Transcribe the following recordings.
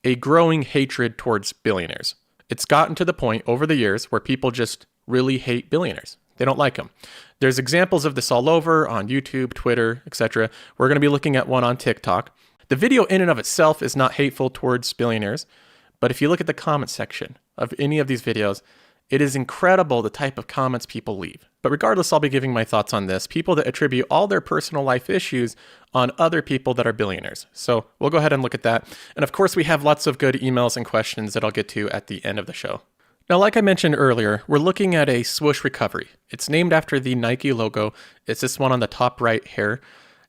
a growing hatred towards billionaires. It's gotten to the point over the years where people just really hate billionaires. They don't like them. There's examples of this all over on YouTube, Twitter, etc. We're going to be looking at one on TikTok. The video in and of itself is not hateful towards billionaires, but if you look at the comment section of any of these videos, it is incredible the type of comments people leave. But regardless, I'll be giving my thoughts on this. People that attribute all their personal life issues on other people that are billionaires. So we'll go ahead and look at that. And of course, we have lots of good emails and questions that I'll get to at the end of the show. Now, like I mentioned earlier, we're looking at a swoosh recovery. It's named after the Nike logo. It's this one on the top right here.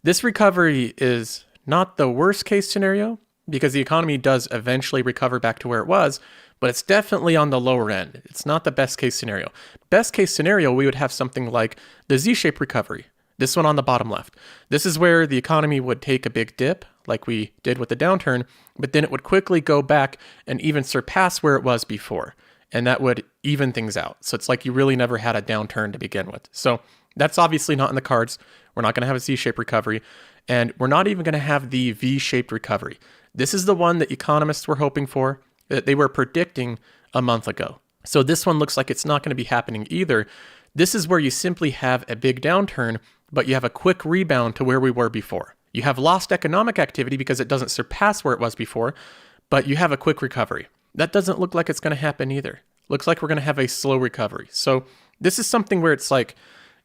This recovery is not the worst case scenario because the economy does eventually recover back to where it was, but it's definitely on the lower end. It's not the best case scenario. Best case scenario, we would have something like the Z-shaped recovery. This one on the bottom left. This is where the economy would take a big dip, like we did with the downturn, but then it would quickly go back and even surpass where it was before. And that would even things out. So it's like you really never had a downturn to begin with. So that's obviously not in the cards. We're not going to have a C-shaped recovery, and we're not even going to have the V-shaped recovery. This is the one that economists were hoping for, that they were predicting a month ago. So this one looks like it's not going to be happening either. This is where you simply have a big downturn, but you have a quick rebound to where we were before. You have lost economic activity because it doesn't surpass where it was before, but you have a quick recovery. That doesn't look like it's going to happen either. Looks like we're going to have a slow recovery. So this is something where it's like,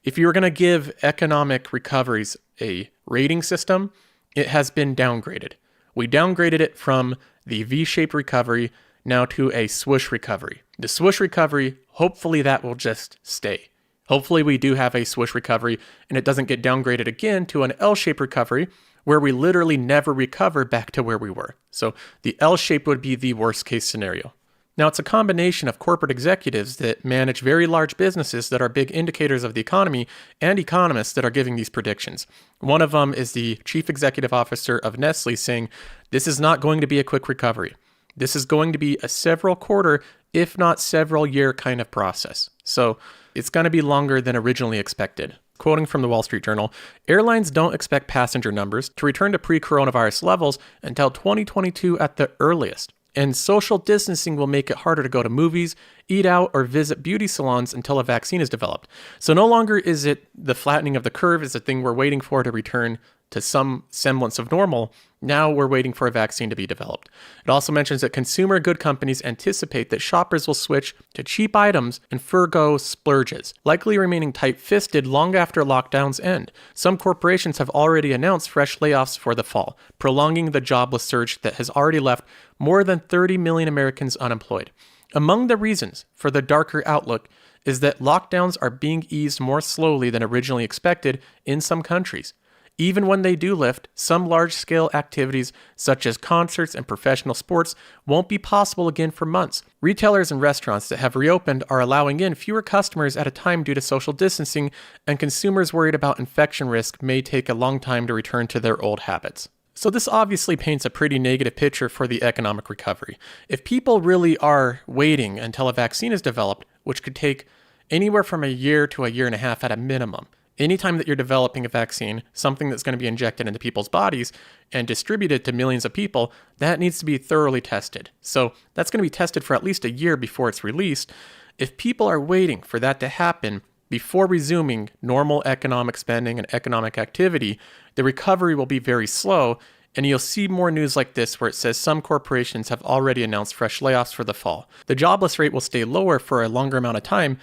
if you were going to give economic recoveries a rating system, it has been downgraded. We downgraded it from the V-shaped recovery now to a swoosh recovery. The swoosh recovery, hopefully that will just stay. Hopefully we do have a swoosh recovery and it doesn't get downgraded again to an L-shaped recovery where we literally never recover back to where we were. So the L-shape would be the worst case scenario. Now it's a combination of corporate executives that manage very large businesses that are big indicators of the economy and economists that are giving these predictions. One of them is the chief executive officer of Nestle saying, this is not going to be a quick recovery. This is going to be a several quarter, if not several year kind of process. So it's going to be longer than originally expected. Quoting from the Wall Street Journal, airlines don't expect passenger numbers to return to pre-coronavirus levels until 2022 at the earliest. And social distancing will make it harder to go to movies, eat out, or visit beauty salons until a vaccine is developed. So no longer is it the flattening of the curve is the thing we're waiting for to return to some semblance of normal. Now we're waiting for a vaccine to be developed. It also mentions that consumer good companies anticipate that shoppers will switch to cheap items and forgo splurges, likely remaining tight-fisted long after lockdowns end. Some corporations have already announced fresh layoffs for the fall, prolonging the jobless surge that has already left more than 30 million Americans unemployed. Among the reasons for the darker outlook is that lockdowns are being eased more slowly than originally expected in some countries. Even when they do lift, some large-scale activities such as concerts and professional sports won't be possible again for months. Retailers and restaurants that have reopened are allowing in fewer customers at a time due to social distancing, and consumers worried about infection risk may take a long time to return to their old habits. So this obviously paints a pretty negative picture for the economic recovery. If people really are waiting until a vaccine is developed, which could take anywhere from a year to a year and a half at a minimum, anytime that you're developing a vaccine, something that's going to be injected into people's bodies and distributed to millions of people, that needs to be thoroughly tested. So that's going to be tested for at least a year before it's released. If people are waiting for that to happen before resuming normal economic spending and economic activity, the recovery will be very slow, and you'll see more news like this where it says some corporations have already announced fresh layoffs for the fall. The jobless rate will stay lower for a longer amount of time,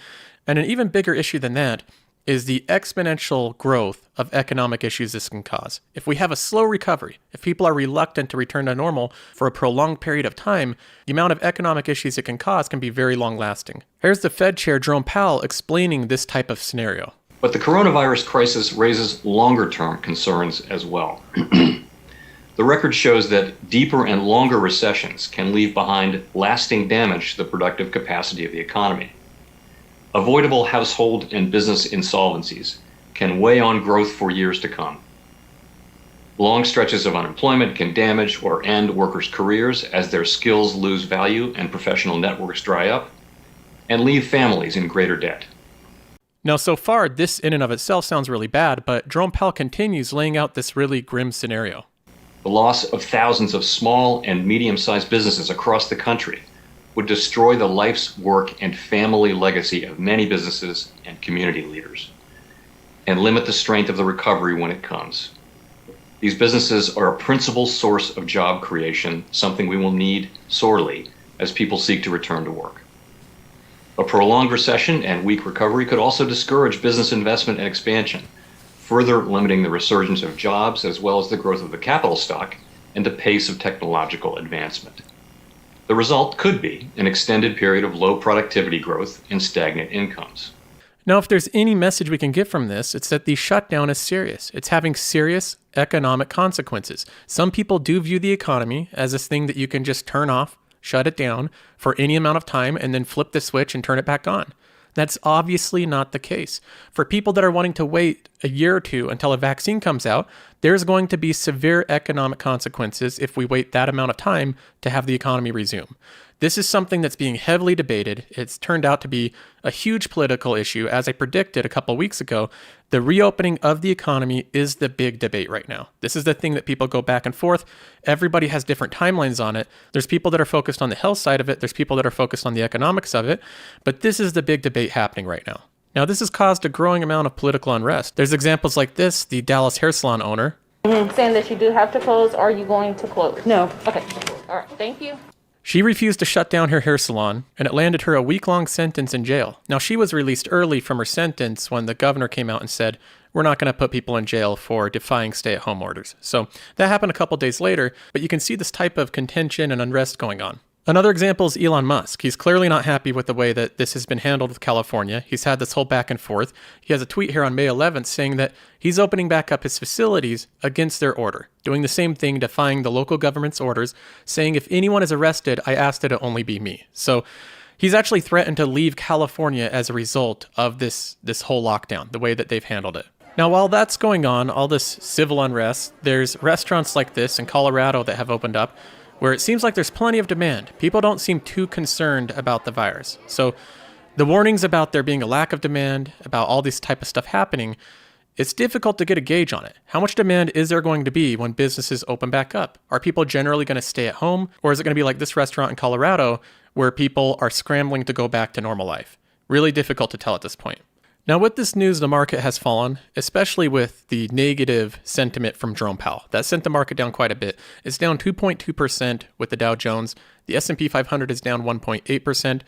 and an even bigger issue than that is the exponential growth of economic issues this can cause. If we have a slow recovery, if people are reluctant to return to normal for a prolonged period of time, the amount of economic issues it can cause can be very long-lasting. Here's the Fed Chair Jerome Powell explaining this type of scenario. But the coronavirus crisis raises longer-term concerns as well. The record shows that deeper and longer recessions can leave behind lasting damage to the productive capacity of the economy. Avoidable household and business insolvencies can weigh on growth for years to come. Long stretches of unemployment can damage or end workers' careers as their skills lose value and professional networks dry up, and leave families in greater debt. Now, so far, this in and of itself sounds really bad, but Jerome Powell continues laying out this really grim scenario. The loss of thousands of small and medium-sized businesses across the country would destroy the life's work and family legacy of many businesses and community leaders, and limit the strength of the recovery when it comes. These businesses are a principal source of job creation, something we will need sorely as people seek to return to work. A prolonged recession and weak recovery could also discourage business investment and expansion, further limiting the resurgence of jobs as well as the growth of the capital stock and the pace of technological advancement. The result could be an extended period of low productivity growth and stagnant incomes. Now, if there's any message we can get from this, it's that the shutdown is serious. It's having serious economic consequences. Some people do view the economy as this thing that you can just turn off, shut it down for any amount of time, and then flip the switch and turn it back on. That's obviously not the case. For people that are wanting to wait a year or two until a vaccine comes out, there's going to be severe economic consequences if we wait that amount of time to have the economy resume. This is something that's being heavily debated. It's turned out to be a huge political issue. As I predicted a couple weeks ago, the reopening of the economy is the big debate right now. This is the thing that people go back and forth. Everybody has different timelines on it. There's people that are focused on the health side of it. There's people that are focused on the economics of it. But this is the big debate happening right now. Now, this has caused a growing amount of political unrest. There's examples like this, the Dallas hair salon owner. Saying that you do have to close, or are you going to close? No. Okay. All right. Thank you. She refused to shut down her hair salon, and it landed her a week-long sentence in jail. Now, she was released early from her sentence when the governor came out and said, we're not going to put people in jail for defying stay-at-home orders. So that happened a couple days later, but you can see this type of contention and unrest going on. Another example is Elon Musk. He's clearly not happy with the way that this has been handled with California. He's had this whole back and forth. He has a tweet here on May 11th saying that he's opening back up his facilities against their order, doing the same thing, defying the local government's orders, saying if anyone is arrested, I ask that it only be me. So he's actually threatened to leave California as a result of this whole lockdown, the way that they've handled it. Now, while that's going on, all this civil unrest, there's restaurants like this in Colorado that have opened up where it seems like there's plenty of demand. People don't seem too concerned about the virus. So the warnings about there being a lack of demand, about all this type of stuff happening, it's difficult to get a gauge on it. How much demand is there going to be when businesses open back up? Are people generally going to stay at home? Or is it going to be like this restaurant in Colorado where people are scrambling to go back to normal life? Really difficult to tell at this point. Now, with this news, the market has fallen, especially with the negative sentiment from Jerome Powell. That sent the market down quite a bit. It's down 2.2% with the Dow Jones. The S&P 500 is down 1.8%.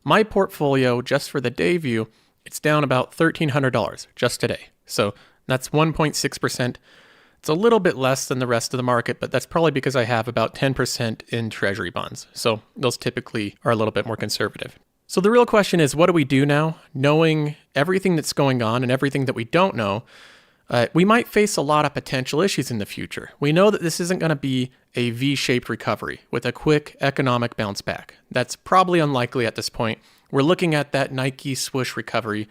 My portfolio, just for the day view, it's down about $1,300 just today. So that's 1.6%. It's a little bit less than the rest of the market, but that's probably because I have about 10% in treasury bonds. So those typically are a little bit more conservative. So the real question is, what do we do now? Knowing everything that's going on and everything that we don't know, we might face a lot of potential issues in the future. We know that this isn't going to be a V-shaped recovery with a quick economic bounce back. That's probably unlikely at this point. We're looking at that Nike swoosh recovery,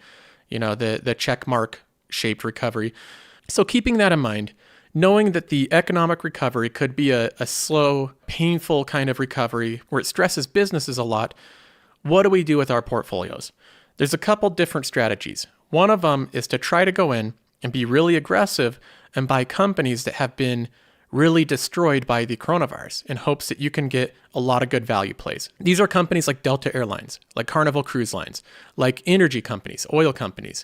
the check mark shaped recovery. So keeping that in mind, knowing that the economic recovery could be a slow, painful kind of recovery where it stresses businesses a lot, what do we do with our portfolios? There's a couple different strategies. One of them is to try to go in and be really aggressive and buy companies that have been really destroyed by the coronavirus in hopes that you can get a lot of good value plays. These are companies like Delta Airlines, like Carnival Cruise Lines, like energy companies, oil companies,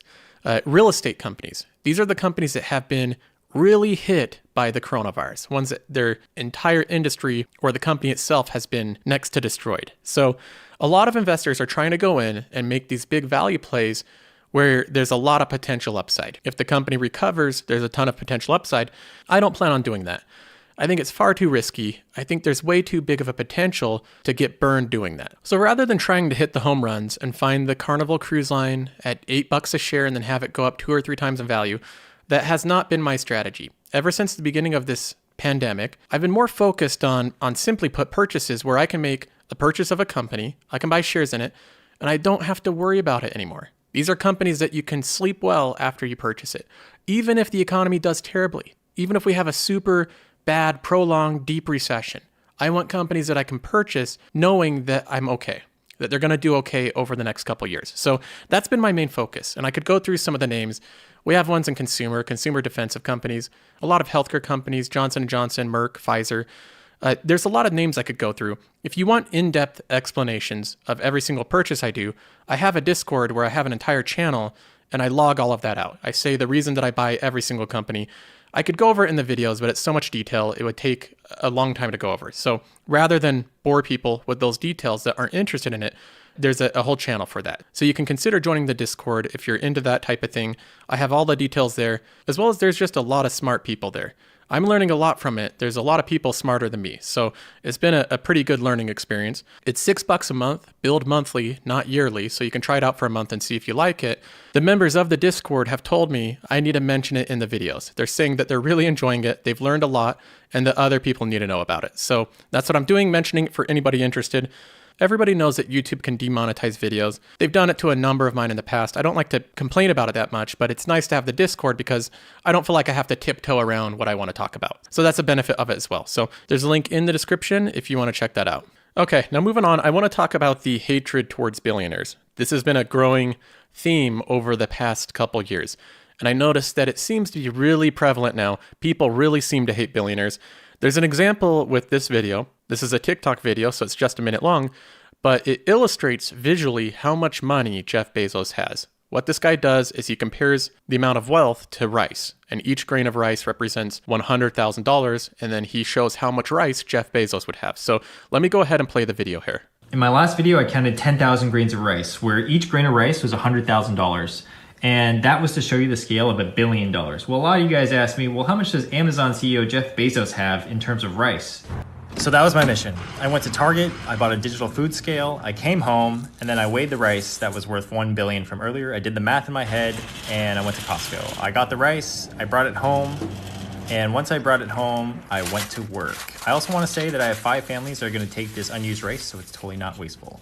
real estate companies. These are the companies that have been really hit by the coronavirus, ones that their entire industry or the company itself has been next to destroyed. So a lot of investors are trying to go in and make these big value plays where there's a lot of potential upside. If the company recovers, there's a ton of potential upside. I don't plan on doing that. I think it's far too risky. I think there's way too big of a potential to get burned doing that. So rather than trying to hit the home runs and find the Carnival Cruise Line at $8 a share and then have it go up 2 or 3 times in value, that has not been my strategy. Ever since the beginning of this pandemic, I've been more focused on simply put purchases where I can make a purchase of a company, I can buy shares in it, and I don't have to worry about it anymore. These are companies that you can sleep well after you purchase it. Even if the economy does terribly, even if we have a super bad, prolonged, deep recession, I want companies that I can purchase knowing that I'm okay, that they're going to do okay over the next couple years. So that's been my main focus. And I could go through some of the names. We have ones in consumer defensive companies, a lot of healthcare companies, Johnson & Johnson, Merck, Pfizer. There's a lot of names I could go through. If you want in-depth explanations of every single purchase I do, I have a Discord where I have an entire channel and I log all of that out. I say the reason that I buy every single company. I could go over it in the videos, but it's so much detail, it would take a long time to go over. So rather than bore people with those details that aren't interested in it, there's a whole channel for that. So you can consider joining the Discord if you're into that type of thing. I have all the details there, as well as there's just a lot of smart people there. I'm learning a lot from it. There's a lot of people smarter than me. So it's been a pretty good learning experience. It's $6 a month, billed monthly, not yearly. So you can try it out for a month and see if you like it. The members of the Discord have told me I need to mention it in the videos. They're saying that they're really enjoying it. They've learned a lot and that other people need to know about it. So that's what I'm doing, mentioning it for anybody interested. Everybody knows that YouTube can demonetize videos. They've done it to a number of mine in the past. I don't like to complain about it that much, but it's nice to have the Discord because I don't feel like I have to tiptoe around what I want to talk about. So that's a benefit of it as well. So there's a link in the description if you want to check that out. Okay, now moving on, I want to talk about the hatred towards billionaires. This has been a growing theme over the past couple years. And I noticed that it seems to be really prevalent now. People really seem to hate billionaires. There's an example with this video. This is a TikTok video, so it's just a minute long, but it illustrates visually how much money Jeff Bezos has. What this guy does is he compares the amount of wealth to rice, and each grain of rice represents $100,000, and then he shows how much rice Jeff Bezos would have. So let me go ahead and play the video here. In my last video, I counted 10,000 grains of rice, where each grain of rice was $100,000. And that was to show you the scale of $1 billion. Well, a lot of you guys asked me, well, how much does Amazon CEO Jeff Bezos have in terms of rice? So that was my mission. I went to Target, I bought a digital food scale, I came home, and then I weighed the rice that was worth $1 billion from earlier. I did the math in my head, and I went to Costco. I got the rice, I brought it home, and once I brought it home, I went to work. I also want to say that I have 5 families that are going to take this unused rice, so it's totally not wasteful.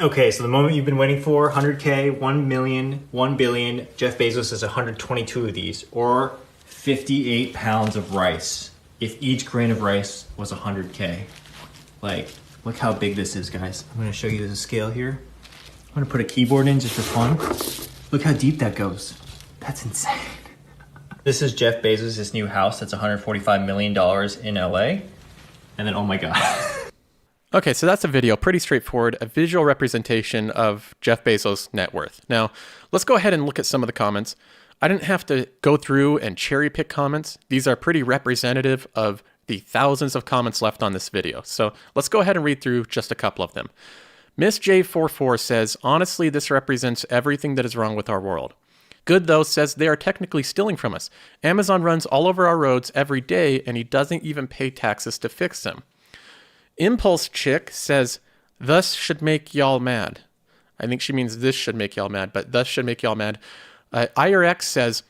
Okay, so the moment you've been waiting for, 100K, 1 million, 1 billion, Jeff Bezos has 122 of these, or 58 pounds of rice. If each grain of rice was 100K. Like, look how big this is, guys. I'm gonna show you the scale here. I'm gonna put a keyboard in just for fun. Look how deep that goes. That's insane. This is Jeff Bezos' new house that's $145 million in LA. And then, oh my God. Okay, so that's a video, pretty straightforward, a visual representation of Jeff Bezos' net worth. Now, let's go ahead and look at some of the comments. I didn't have to go through and cherry pick comments. These are pretty representative of the thousands of comments left on this video. So let's go ahead and read through just a couple of them. Miss J44 says, honestly, this represents everything that is wrong with our world. Good, though, says they are technically stealing from us. Amazon runs all over our roads every day, and he doesn't even pay taxes to fix them. Impulse Chick says, thus should make y'all mad. I think she means this should make y'all mad, but thus should make y'all mad. IRX says,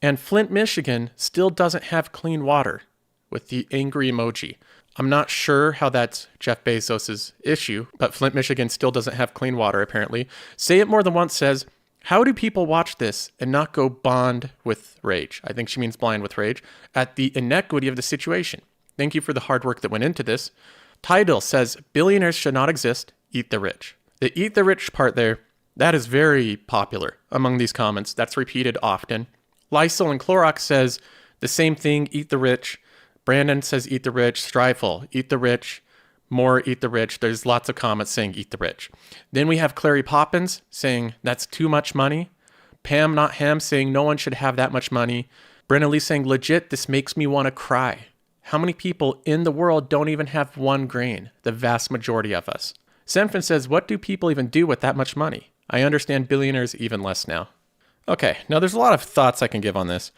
and Flint, Michigan still doesn't have clean water, with the angry emoji. I'm not sure how that's Jeff Bezos' issue, but Flint, Michigan still doesn't have clean water, apparently. Say It More Than Once says, how do people watch this and not go bond with rage? I think she means blind with rage, at the inequity of the situation. Thank you for the hard work that went into this. Tidal says, billionaires should not exist, eat the rich. The eat the rich part there, that is very popular among these comments. That's repeated often. Lysol and Clorox says the same thing, eat the rich. Brandon says eat the rich. Strifle, eat the rich. More, eat the rich. There's lots of comments saying eat the rich. Then we have Clary Poppins saying that's too much money. Pam Not Ham saying no one should have that much money. Brenna Lee saying legit, this makes me want to cry. How many people in the world don't even have 1 grain? The vast majority of us. Senfin says, what do people even do with that much money? I understand billionaires even less now. Okay, now there's a lot of thoughts I can give on this.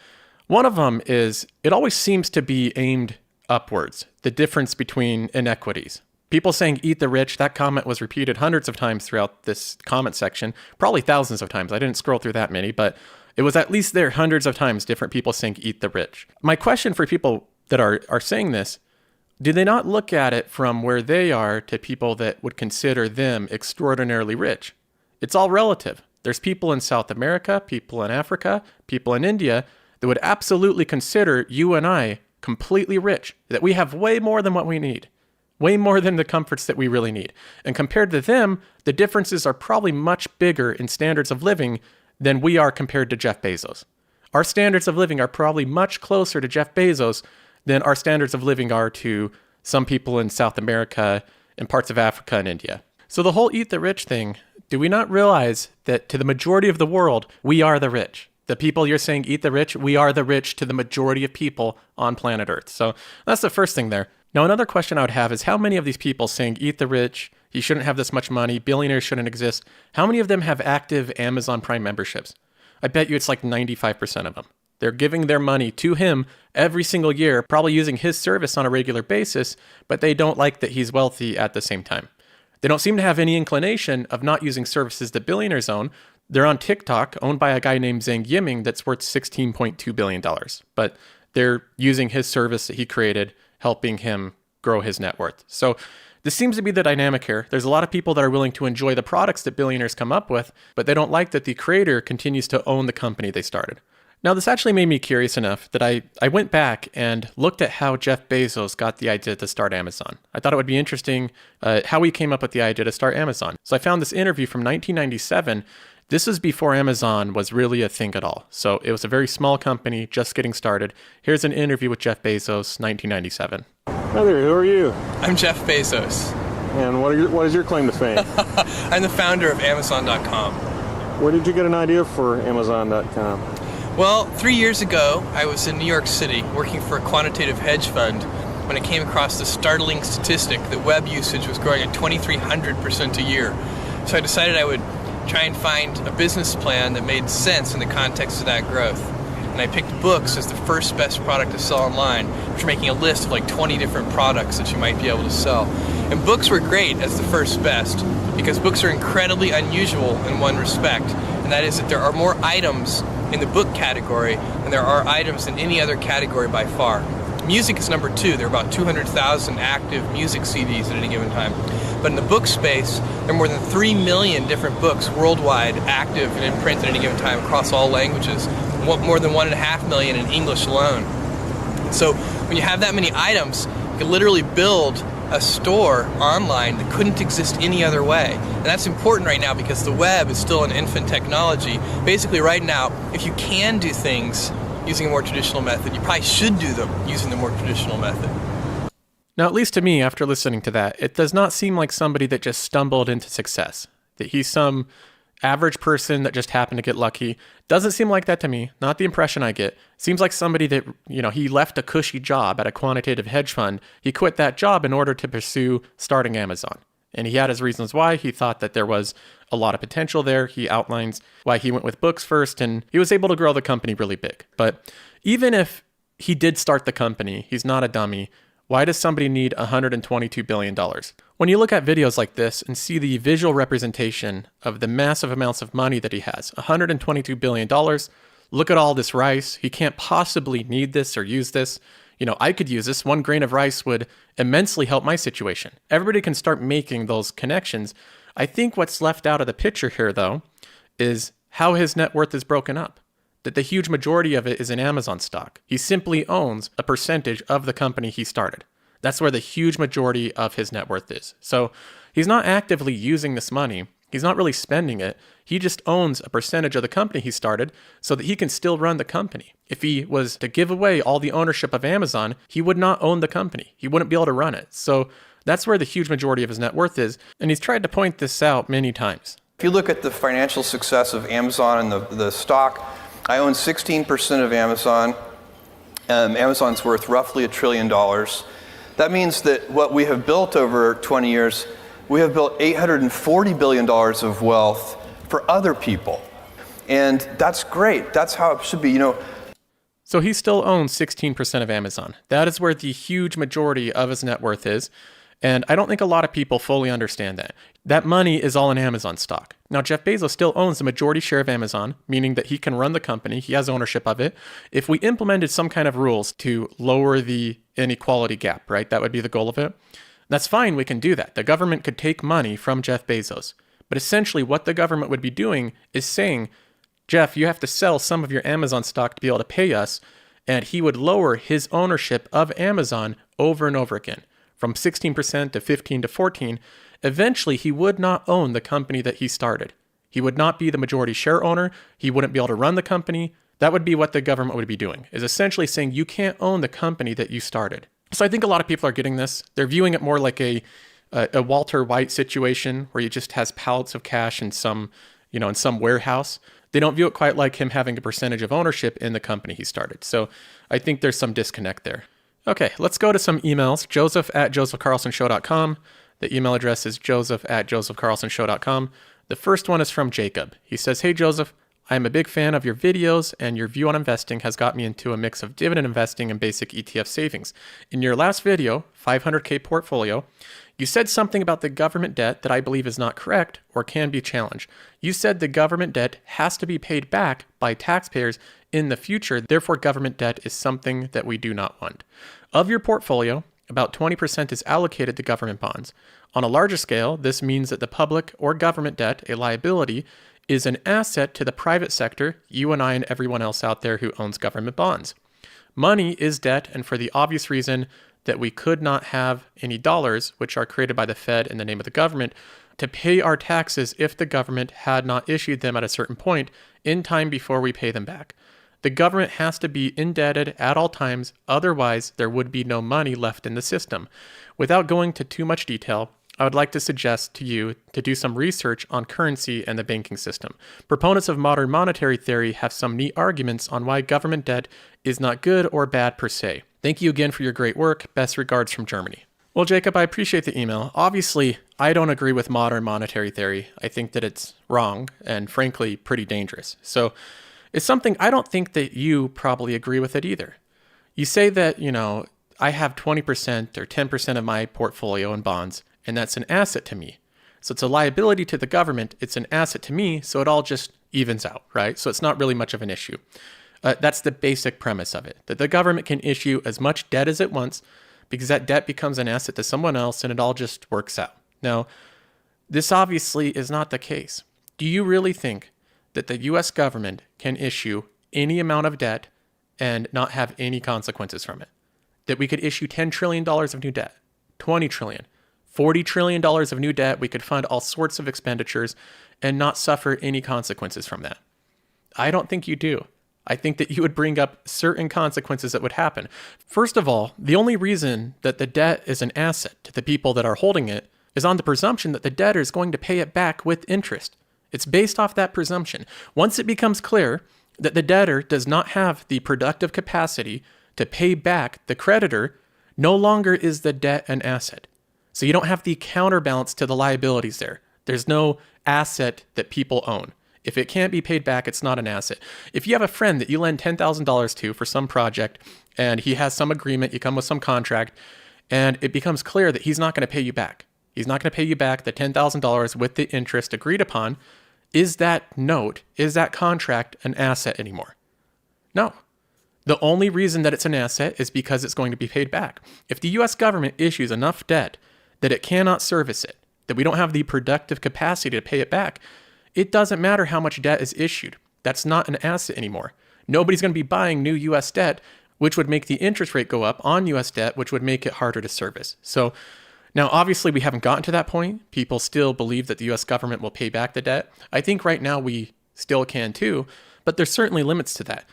One of them is, it always seems to be aimed upwards, the difference between inequities. People saying eat the rich, that comment was repeated hundreds of times throughout this comment section, probably thousands of times. I didn't scroll through that many, but it was at least there hundreds of times, different people saying eat the rich. My question for people that are saying this, do they not look at it from where they are to people that would consider them extraordinarily rich? It's all relative. There's people in South America, people in Africa, people in India that would absolutely consider you and I completely rich, that we have way more than what we need, way more than the comforts that we really need. And compared to them, the differences are probably much bigger in standards of living than we are compared to Jeff Bezos. Our standards of living are probably much closer to Jeff Bezos than our standards of living are to some people in South America and parts of Africa and India. So the whole eat the rich thing, do we not realize that to the majority of the world, we are the rich? The people you're saying eat the rich, we are the rich to the majority of people on planet Earth. So that's the first thing there. Now, another question I would have is how many of these people saying eat the rich, he shouldn't have this much money, billionaires shouldn't exist, how many of them have active Amazon Prime memberships? I bet you it's like 95% of them. They're giving their money to him every single year, probably using his service on a regular basis, but they don't like that he's wealthy at the same time. They don't seem to have any inclination of not using services that billionaires own. They're on TikTok, owned by a guy named Zhang Yiming that's worth $16.2 billion. But they're using his service that he created, helping him grow his net worth. So this seems to be the dynamic here. There's a lot of people that are willing to enjoy the products that billionaires come up with, but they don't like that the creator continues to own the company they started. Now, this actually made me curious enough that I went back and looked at how Jeff Bezos got the idea to start Amazon. I thought it would be interesting how he came up with the idea to start Amazon. So I found this interview from 1997. This is before Amazon was really a thing at all. So it was a very small company just getting started. Here's an interview with Jeff Bezos, 1997. Hi there, who are you? I'm Jeff Bezos. And what is your claim to fame? I'm the founder of Amazon.com. Where did you get an idea for Amazon.com? Well, 3 years ago, I was in New York City working for a quantitative hedge fund when I came across the startling statistic that web usage was growing at 2,300% a year. So I decided I would try and find a business plan that made sense in the context of that growth. And I picked books as the first best product to sell online, which making a list of like 20 different products that you might be able to sell. And books were great as the first best because books are incredibly unusual in one respect, and that is that there are more items in the book category than there are items in any other category by far. Music is number 2. There are about 200,000 active music CDs at any given time. But in the book space, there are more than 3 million different books worldwide active and in print at any given time across all languages. More than 1.5 million in English alone. So when you have that many items, you can literally build a store online that couldn't exist any other way. And that's important right now because the web is still an infant technology. Basically right now, if you can do things using a more traditional method, you probably should do them using the more traditional method. Now, at least to me, after listening to that, it does not seem like somebody that just stumbled into success, that he's some average person that just happened to get lucky. Doesn't seem like that to me. Not the impression I get. Seems like somebody that, he left a cushy job at a quantitative hedge fund. He quit that job in order to pursue starting Amazon. And he had his reasons why. He thought that there was a lot of potential there. He outlines why he went with books first, and he was able to grow the company really big. But even if he did start the company, he's not a dummy. Why does somebody need $122 billion? When you look at videos like this and see the visual representation of the massive amounts of money that he has, $122 billion, look at all this rice. He can't possibly need this or use this. I could use this. 1 grain of rice would immensely help my situation. Everybody can start making those connections. I think what's left out of the picture here, though, is how his net worth is broken up. That the huge majority of it is in Amazon stock. He simply owns a percentage of the company he started. That's where the huge majority of his net worth is. So he's not actively using this money. He's not really spending it. He just owns a percentage of the company he started so that he can still run the company. If he was to give away all the ownership of Amazon, he would not own the company. He wouldn't be able to run it. So that's where the huge majority of his net worth is. And he's tried to point this out many times. If you look at the financial success of Amazon and the stock, I own 16% of Amazon. Amazon's worth roughly $1 trillion. That means that what we have built over 20 years, we have built $840 billion of wealth for other people. And that's great. That's how it should be, So he still owns 16% of Amazon. That is where the huge majority of his net worth is. And I don't think a lot of people fully understand that. That money is all in Amazon stock. Now, Jeff Bezos still owns the majority share of Amazon, meaning that he can run the company. He has ownership of it. If we implemented some kind of rules to lower the inequality gap, right? That would be the goal of it. That's fine. We can do that. The government could take money from Jeff Bezos. But essentially what the government would be doing is saying, Jeff, you have to sell some of your Amazon stock to be able to pay us. And he would lower his ownership of Amazon over and over again. From 16% to 15 to 14, eventually he would not own the company that he started. He would not be the majority share owner. He wouldn't be able to run the company. That would be what the government would be doing, is essentially saying you can't own the company that you started. So I think a lot of people are getting this. They're viewing it more like a Walter White situation where he just has pallets of cash in some warehouse. They don't view it quite like him having a percentage of ownership in the company he started. So I think there's some disconnect there. Okay, let's go to some emails. Joseph@josephcarlsonshow.com. The email address is joseph@josephcarlsonshow.com. The first one is from Jacob. He says, "Hey Joseph, I am a big fan of your videos, and your view on investing has got me into a mix of dividend investing and basic ETF savings. In your last video, 500K portfolio, you said something about the government debt that I believe is not correct or can be challenged. You said the government debt has to be paid back by taxpayers in the future, therefore government debt is something that we do not want. Of your portfolio, about 20% is allocated to government bonds. On a larger scale, this means that the public or government debt, a liability, is an asset to the private sector, you and I and everyone else out there who owns government bonds. Money is debt, and for the obvious reason that we could not have any dollars, which are created by the Fed in the name of the government, to pay our taxes if the government had not issued them at a certain point in time before we pay them back. The government has to be indebted at all times, otherwise there would be no money left in the system. Without going to too much detail, I would like to suggest to you to do some research on currency and the banking system. Proponents of modern monetary theory have some neat arguments on why government debt is not good or bad per se. Thank you again for your great work. Best regards from Germany." Well, Jacob, I appreciate the email. Obviously, I don't agree with modern monetary theory. I think that it's wrong and frankly pretty dangerous. So it's something I don't think that you probably agree with it either. You say that, I have 20% or 10% of my portfolio in bonds, and that's an asset to me. So it's a liability to the government, it's an asset to me, so it all just evens out, right? So it's not really much of an issue. That's the basic premise of it, that the government can issue as much debt as it wants because that debt becomes an asset to someone else and it all just works out. Now, this obviously is not the case. Do you really think that the US government can issue any amount of debt and not have any consequences from it? That we could issue $10 trillion of new debt, $20 trillion, $40 trillion of new debt, we could fund all sorts of expenditures and not suffer any consequences from that? I don't think you do. I think that you would bring up certain consequences that would happen. First of all, the only reason that the debt is an asset to the people that are holding it is on the presumption that the debtor is going to pay it back with interest. It's based off that presumption. Once it becomes clear that the debtor does not have the productive capacity to pay back the creditor, no longer is the debt an asset. So you don't have the counterbalance to the liabilities there. There's no asset that people own. If it can't be paid back, it's not an asset. If you have a friend that you lend $10,000 to for some project and he has some agreement, you come with some contract, and it becomes clear that he's not going to pay you back. He's not going to pay you back the $10,000 with the interest agreed upon. Is that note, is that contract an asset anymore? No. The only reason that it's an asset is because it's going to be paid back. If the US government issues enough debt that it cannot service it, that we don't have the productive capacity to pay it back, it doesn't matter how much debt is issued. That's not an asset anymore. Nobody's going to be buying new US debt, which would make the interest rate go up on US debt, which would make it harder to service. So now, obviously, we haven't gotten to that point. People still believe that the US government will pay back the debt. I think right now we still can too, but there's certainly limits to that.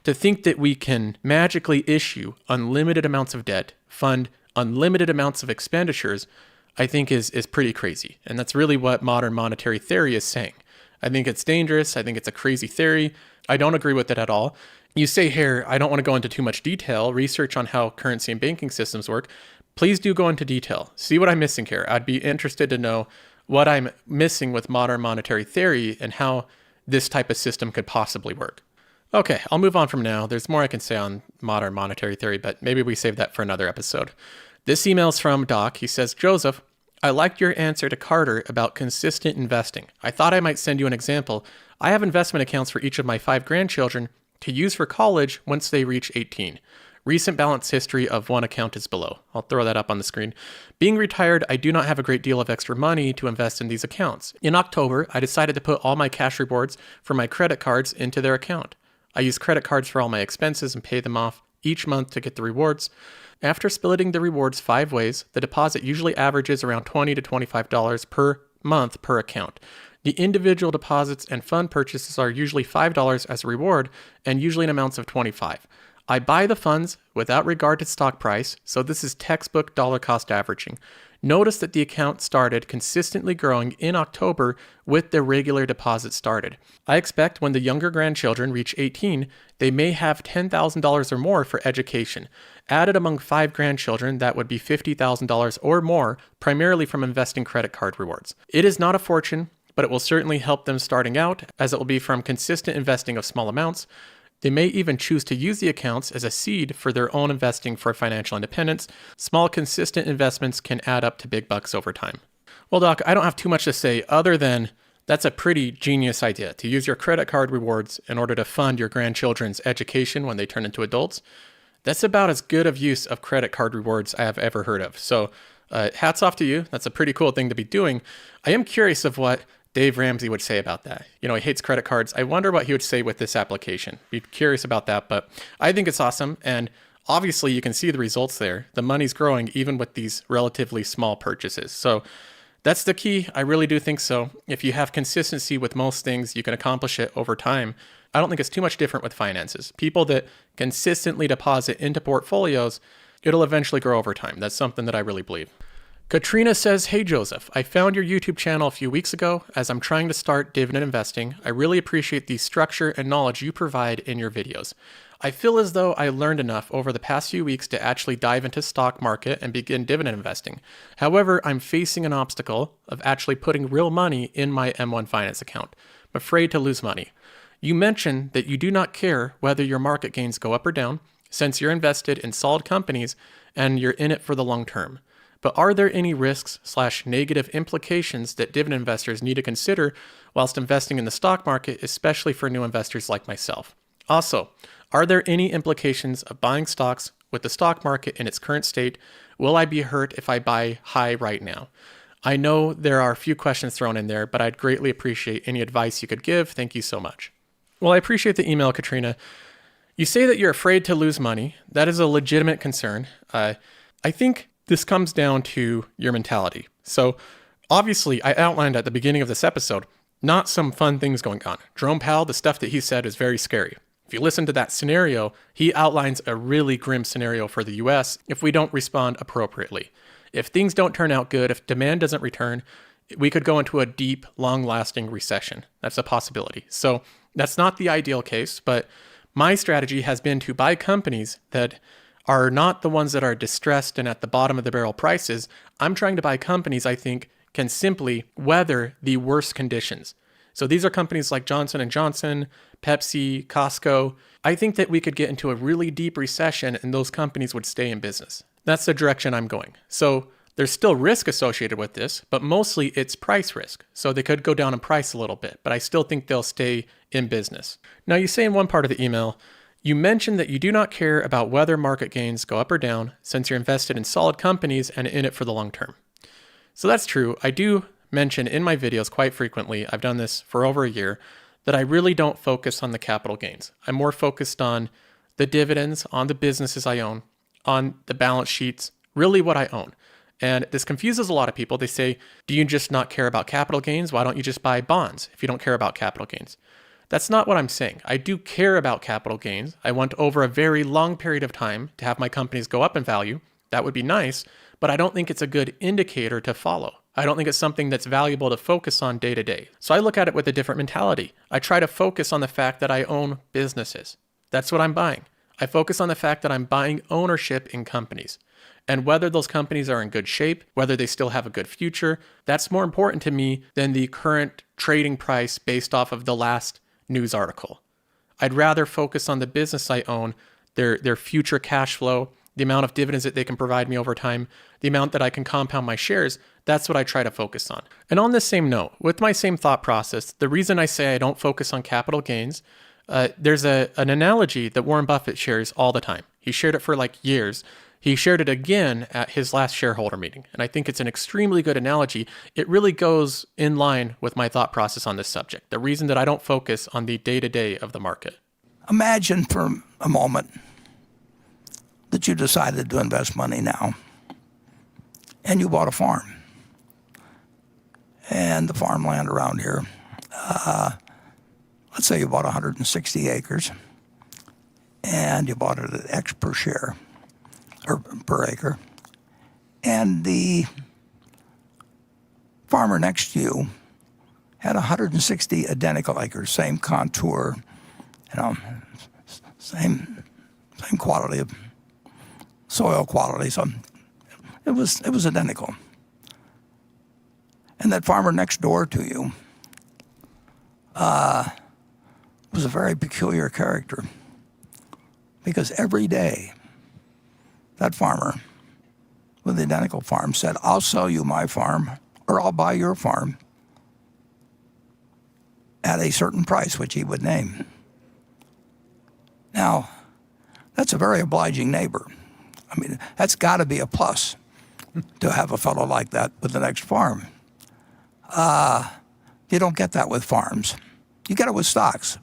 To think that we can magically issue unlimited amounts of debt, fund unlimited amounts of expenditures, I think is pretty crazy. And that's really what modern monetary theory is saying. I think it's dangerous. I think it's a crazy theory. I don't agree with it at all. You say here, I don't want to go into too much detail, research on how currency and banking systems work. Please do go into detail. See what I'm missing here. I'd be interested to know what I'm missing with modern monetary theory and how this type of system could possibly work. Okay, I'll move on from now. There's more I can say on modern monetary theory, but maybe we save that for another episode. This email's from Doc. He says, Joseph, I liked your answer to Carter about consistent investing. I thought I might send you an example. I have investment accounts for each of my 5 grandchildren to use for college once they reach 18. Recent balance history of one account is below. I'll throw that up on the screen. Being retired, I do not have a great deal of extra money to invest in these accounts. In October, I decided to put all my cash rewards for my credit cards into their account. I use credit cards for all my expenses and pay them off each month to get the rewards. After splitting the rewards 5 ways, the deposit usually averages around $20 to $25 per month per account. The individual deposits and fund purchases are usually $5 as a reward and usually in amounts of $25. I buy the funds without regard to stock price, so this is textbook dollar cost averaging. Notice that the account started consistently growing in October with the regular deposit started. I expect when the younger grandchildren reach 18, they may have $10,000 or more for education. Added among 5 grandchildren, that would be $50,000 or more, primarily from investing credit card rewards. It is not a fortune, but it will certainly help them starting out, as it will be from consistent investing of small amounts. They may even choose to use the accounts as a seed for their own investing for financial independence. Small, consistent investments can add up to big bucks over time. Well, Doc, I don't have too much to say other than that's a pretty genius idea to use your credit card rewards in order to fund your grandchildren's education when they turn into adults. That's about as good of use of credit card rewards I have ever heard of. So hats off to you. That's a pretty cool thing to be doing. I am curious of what Dave Ramsey would say about that. You know, he hates credit cards. I wonder what he would say with this application. Be curious about that, but I think it's awesome. And obviously you can see the results there. The money's growing even with these relatively small purchases. So that's the key. I really do think so. If you have consistency with most things, you can accomplish it over time. I don't think it's too much different with finances. People that consistently deposit into portfolios, it'll eventually grow over time. That's something that I really believe. Katrina says, "Hey Joseph, I found your YouTube channel a few weeks ago as I'm trying to start dividend investing. I really appreciate the structure and knowledge you provide in your videos. I feel as though I learned enough over the past few weeks to actually dive into stock market and begin dividend investing. However, I'm facing an obstacle of actually putting real money in my M1 Finance account. I'm afraid to lose money. You mentioned that you do not care whether your market gains go up or down since you're invested in solid companies and you're in it for the long term. But are there any risks/negative implications that dividend investors need to consider whilst investing in the stock market, especially for new investors like myself? Also, are there any implications of buying stocks with the stock market in its current state? Will I be hurt if I buy high right now? I know there are a few questions thrown in there, but I'd greatly appreciate any advice you could give. Thank you so much." Well, I appreciate the email, Katrina. You say that you're afraid to lose money. That is a legitimate concern. I think this comes down to your mentality. So obviously, I outlined at the beginning of this episode, not some fun things going on. Jerome Powell, the stuff that he said is very scary. If you listen to that scenario, he outlines a really grim scenario for the US if we don't respond appropriately. If things don't turn out good, if demand doesn't return, we could go into a deep, long-lasting recession. That's a possibility. So that's not the ideal case, but my strategy has been to buy companies that are not the ones that are distressed and at the bottom of the barrel prices. I'm trying to buy companies I think can simply weather the worst conditions. So these are companies like Johnson & Johnson, Pepsi, Costco. I think that we could get into a really deep recession and those companies would stay in business. That's the direction I'm going. So there's still risk associated with this, but mostly it's price risk. So they could go down in price a little bit, but I still think they'll stay in business. Now you say in one part of the email, you mentioned that you do not care about whether market gains go up or down since you're invested in solid companies and in it for the long term. So that's true. I do mention in my videos quite frequently, I've done this for over a year, that I really don't focus on the capital gains. I'm more focused on the dividends, on the businesses I own, on the balance sheets, really what I own. And this confuses a lot of people. They say, do you just not care about capital gains? Why don't you just buy bonds if you don't care about capital gains? That's not what I'm saying. I do care about capital gains. I want over a very long period of time to have my companies go up in value. That would be nice, but I don't think it's a good indicator to follow. I don't think it's something that's valuable to focus on day to day. So I look at it with a different mentality. I try to focus on the fact that I own businesses. That's what I'm buying. I focus on the fact that I'm buying ownership in companies. And whether those companies are in good shape, whether they still have a good future, that's more important to me than the current trading price based off of the last news article. I'd rather focus on the business I own, their future cash flow, the amount of dividends that they can provide me over time, the amount that I can compound my shares. That's what I try to focus on. And on this same note, with my same thought process, the reason I say I don't focus on capital gains, there's an analogy that Warren Buffett shares all the time. He shared it for like years. He shared it again at his last shareholder meeting. And I think it's an extremely good analogy. It really goes in line with my thought process on this subject. The reason that I don't focus on the day-to-day of the market. Imagine for a moment that you decided to invest money now and you bought a farm and the farmland around here, let's say you bought 160 acres, and you bought it at X per share, or per acre, and the farmer next to you had 160 identical acres, same contour, same quality of soil quality. So it was identical. And that farmer next door to you was a very peculiar character, because every day that farmer with the identical farm said, "I'll sell you my farm, or I'll buy your farm at a certain price," which he would name. Now, that's a very obliging neighbor. I mean, that's got to be a plus to have a fellow like that with the next farm. You don't get that with farms. You get it with stocks.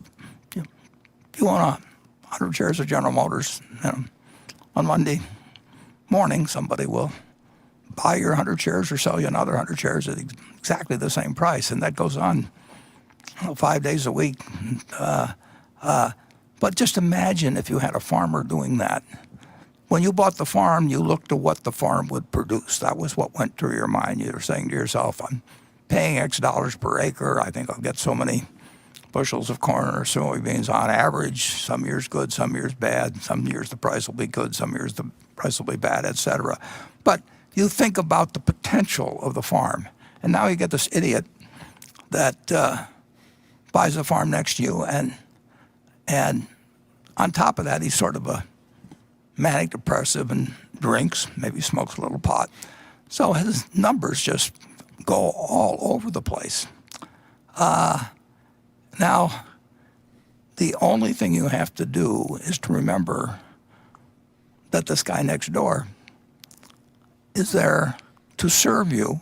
If you own 100 shares of General Motors, on Monday morning, somebody will buy your 100 shares or sell you another 100 shares at exactly the same price, and that goes on 5 days a week. But just imagine if you had a farmer doing that. When you bought the farm, you looked to what the farm would produce. That was what went through your mind. You were saying to yourself, "I'm paying X dollars per acre. I think I'll get so many bushels of corn or soybeans on average. Some years good, some years bad. Some years the price will be good, some years the price will be bad, etc." But you think about the potential of the farm. And now you get this idiot that buys a farm next to you, and on top of that, he's sort of a manic depressive and drinks, maybe smokes a little pot. So his numbers just go all over the place. Now, the only thing you have to do is to remember that this guy next door is there to serve you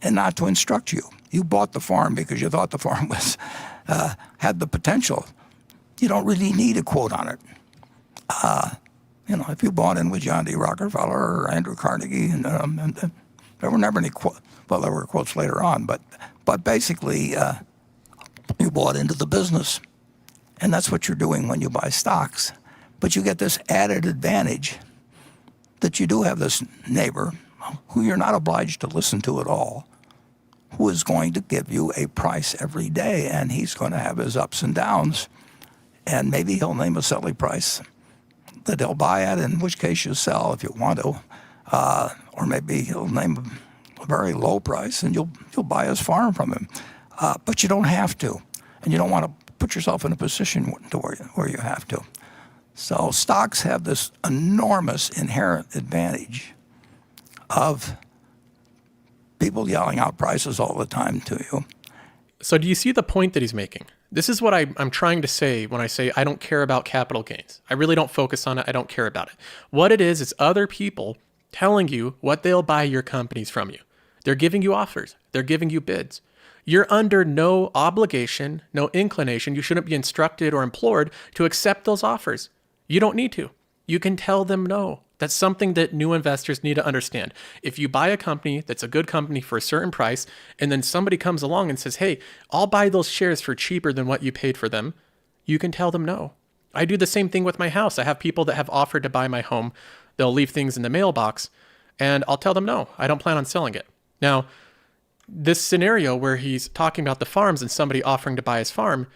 and not to instruct you. You bought the farm because you thought the farm was had the potential. You don't really need a quote on it. If you bought in with John D. Rockefeller or Andrew Carnegie, and there were never any quotes. Well, there were quotes later on, but basically, you bought into the business, and that's what you're doing when you buy stocks. But you get this added advantage that you do have this neighbor who you're not obliged to listen to at all, who is going to give you a price every day, and he's going to have his ups and downs, and maybe he'll name a silly price that he'll buy at, in which case you sell if you want to, or maybe he'll name a very low price and you'll buy his farm from him. But you don't have to, and you don't want to put yourself in a position to where you have to. So stocks have this enormous inherent advantage of people yelling out prices all the time to you. So do you see the point that he's making? This is what I'm trying to say when I say I don't care about capital gains. I really don't focus on it. I don't care about it. What it is other people telling you what they'll buy your companies from you. They're giving you offers. They're giving you bids. You're under no obligation, no inclination. You shouldn't be instructed or implored to accept those offers. You don't need to. You can tell them no. That's something that new investors need to understand. If you buy a company that's a good company for a certain price, and then somebody comes along and says, "Hey, I'll buy those shares for cheaper than what you paid for them," you can tell them no. I do the same thing with my house. I have people that have offered to buy my home. They'll leave things in the mailbox, and I'll tell them no. I don't plan on selling it. Now, this scenario where he's talking about the farms and somebody offering to buy his farm,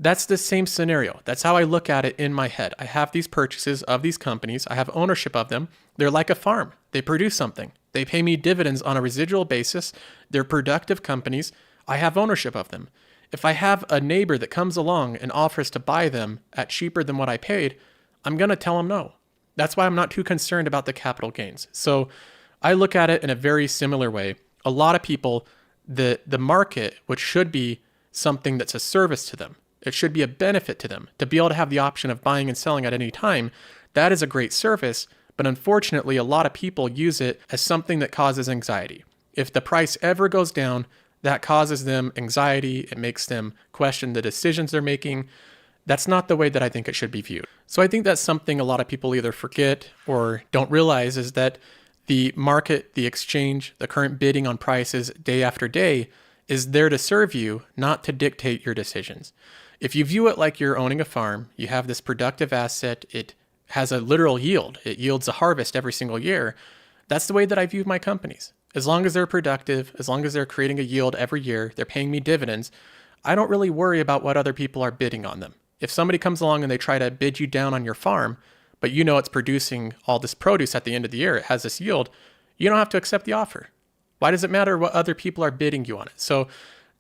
that's the same scenario. That's how I look at it in my head. I have these purchases of these companies. I have ownership of them. They're like a farm. They produce something. They pay me dividends on a residual basis. They're productive companies. I have ownership of them. If I have a neighbor that comes along and offers to buy them at cheaper than what I paid, I'm going to tell him no. That's why I'm not too concerned about the capital gains. So I look at it in a very similar way. A lot of people, the market, which should be something that's a service to them, it should be a benefit to them to be able to have the option of buying and selling at any time. That is a great service, but unfortunately, a lot of people use it as something that causes anxiety. If the price ever goes down, that causes them anxiety. It makes them question the decisions they're making. That's not the way that I think it should be viewed. So I think that's something a lot of people either forget or don't realize, is that the market, the exchange, the current bidding on prices day after day is there to serve you, not to dictate your decisions. If you view it like you're owning a farm, you have this productive asset, it has a literal yield, it yields a harvest every single year. That's the way that I view my companies. As long as they're productive, as long as they're creating a yield every year, they're paying me dividends, I don't really worry about what other people are bidding on them. If somebody comes along and they try to bid you down on your farm, but you know it's producing all this produce at the end of the year, it has this yield, you don't have to accept the offer. Why does it matter what other people are bidding you on it? So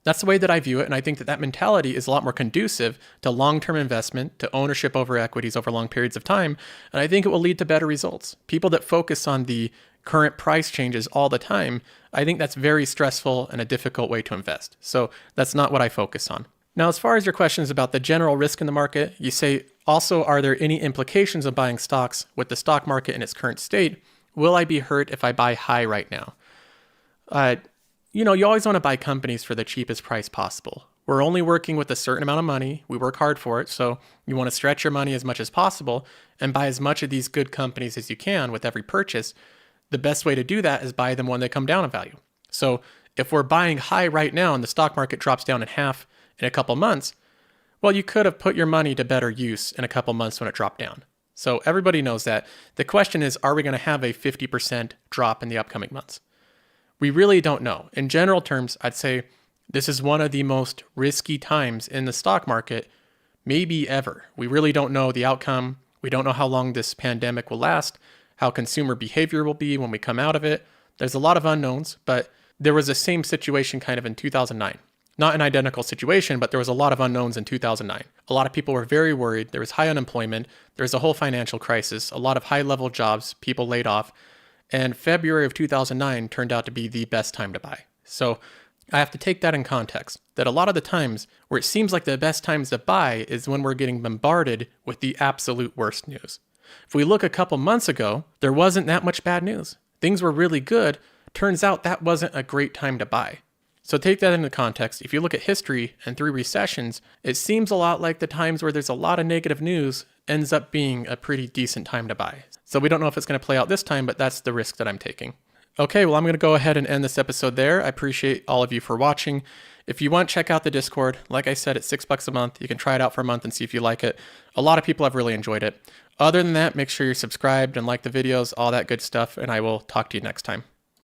that's the way that I view it. And I think that that mentality is a lot more conducive to long-term investment, to ownership over equities over long periods of time. And I think it will lead to better results. People that focus on the current price changes all the time, I think that's very stressful and a difficult way to invest. So that's not what I focus on. Now, as far as your questions about the general risk in the market, you say, also, are there any implications of buying stocks with the stock market in its current state? Will I be hurt if I buy high right now? You always want to buy companies for the cheapest price possible. We're only working with a certain amount of money. We work hard for it. So you want to stretch your money as much as possible and buy as much of these good companies as you can with every purchase. The best way to do that is buy them when they come down in value. So if we're buying high right now and the stock market drops down in half in a couple months, well, you could have put your money to better use in a couple months when it dropped down. So everybody knows that. The question is, are we going to have a 50% drop in the upcoming months? We really don't know. In general terms, I'd say this is one of the most risky times in the stock market, maybe ever. We really don't know the outcome. We don't know how long this pandemic will last, how consumer behavior will be when we come out of it. There's a lot of unknowns, but there was the same situation kind of in 2009. Not an identical situation, but there was a lot of unknowns in 2009. A lot of people were very worried. There was high unemployment. There was a whole financial crisis, a lot of high-level jobs, people laid off. And February of 2009 turned out to be the best time to buy. So I have to take that in context, that a lot of the times where it seems like the best times to buy is when we're getting bombarded with the absolute worst news. If we look a couple months ago, there wasn't that much bad news. Things were really good. Turns out that wasn't a great time to buy. So take that into context. If you look at history and through recessions, it seems a lot like the times where there's a lot of negative news ends up being a pretty decent time to buy. So we don't know if it's going to play out this time, but that's the risk that I'm taking. Okay, well, I'm going to go ahead and end this episode there. I appreciate all of you for watching. If you want, check out the Discord. Like I said, it's $6 a month. You can try it out for a month and see if you like it. A lot of people have really enjoyed it. Other than that, make sure you're subscribed and like the videos, all that good stuff, and I will talk to you next time.